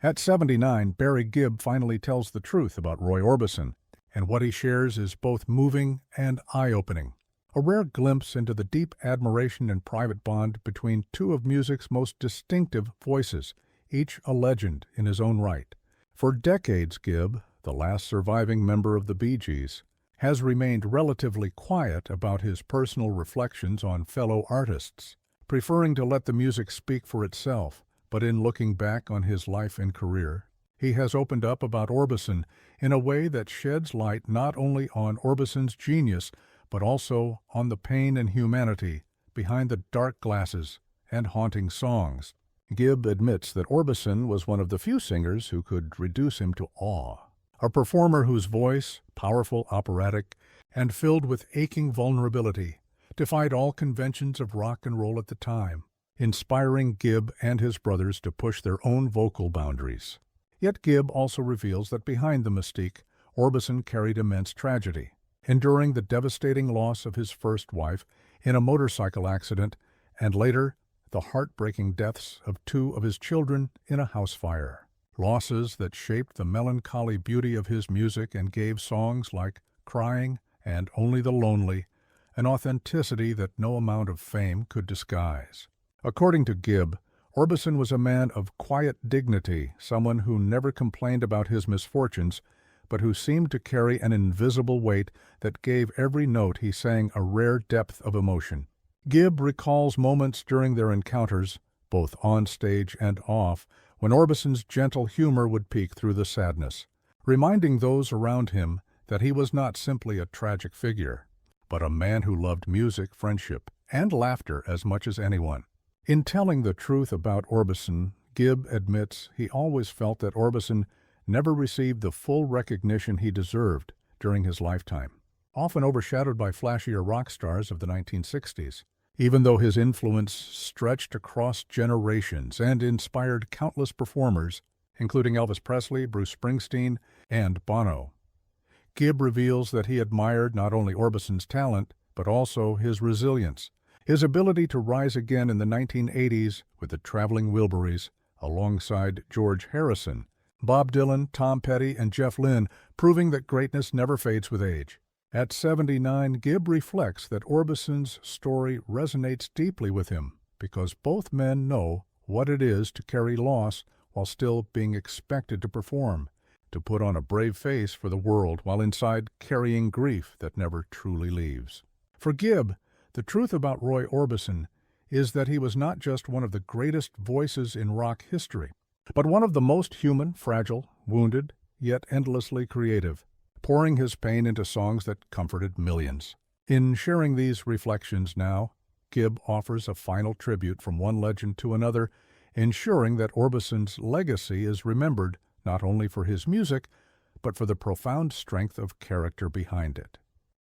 At 79, Barry Gibb finally tells the truth about Roy Orbison, and what he shares is both moving and eye-opening. A rare glimpse into the deep admiration and private bond between two of music's most distinctive voices, each a legend in his own right. For decades, Gibb, the last surviving member of the Bee Gees, has remained relatively quiet about his personal reflections on fellow artists, preferring to let the music speak for itself. But in looking back on his life and career, he has opened up about Orbison in a way that sheds light not only on Orbison's genius, but also on the pain and humanity behind the dark glasses and haunting songs. Gibb admits that Orbison was one of the few singers who could reduce him to awe, a performer whose voice, powerful, operatic, and filled with aching vulnerability, defied all conventions of rock and roll at the time, inspiring Gibb and his brothers to push their own vocal boundaries. Yet Gibb also reveals that behind the mystique, Orbison carried immense tragedy, enduring the devastating loss of his first wife in a motorcycle accident, and later the heartbreaking deaths of two of his children in a house fire. Losses that shaped the melancholy beauty of his music and gave songs like Crying and Only the Lonely an authenticity that no amount of fame could disguise. According to Gibb, Orbison was a man of quiet dignity, someone who never complained about his misfortunes, but who seemed to carry an invisible weight that gave every note he sang a rare depth of emotion. Gibb recalls moments during their encounters, both on stage and off, when Orbison's gentle humor would peek through the sadness, reminding those around him that he was not simply a tragic figure, but a man who loved music, friendship, and laughter as much as anyone. In telling the truth about Orbison, Gibb admits he always felt that Orbison never received the full recognition he deserved during his lifetime, often overshadowed by flashier rock stars of the 1960s. Even though his influence stretched across generations and inspired countless performers, including Elvis Presley, Bruce Springsteen, and Bono, Gibb reveals that he admired not only Orbison's talent, but also his resilience, his ability to rise again in the 1980s with the Traveling Wilburys, alongside George Harrison, Bob Dylan, Tom Petty, and Jeff Lynne, proving that greatness never fades with age. At 79, Gibb reflects that Orbison's story resonates deeply with him because both men know what it is to carry loss while still being expected to perform, to put on a brave face for the world while inside carrying grief that never truly leaves. For Gibb, the truth about Roy Orbison is that he was not just one of the greatest voices in rock history, but one of the most human, fragile, wounded, yet endlessly creative, pouring his pain into songs that comforted millions. In sharing these reflections now, Gibb offers a final tribute from one legend to another, ensuring that Orbison's legacy is remembered not only for his music, but for the profound strength of character behind it.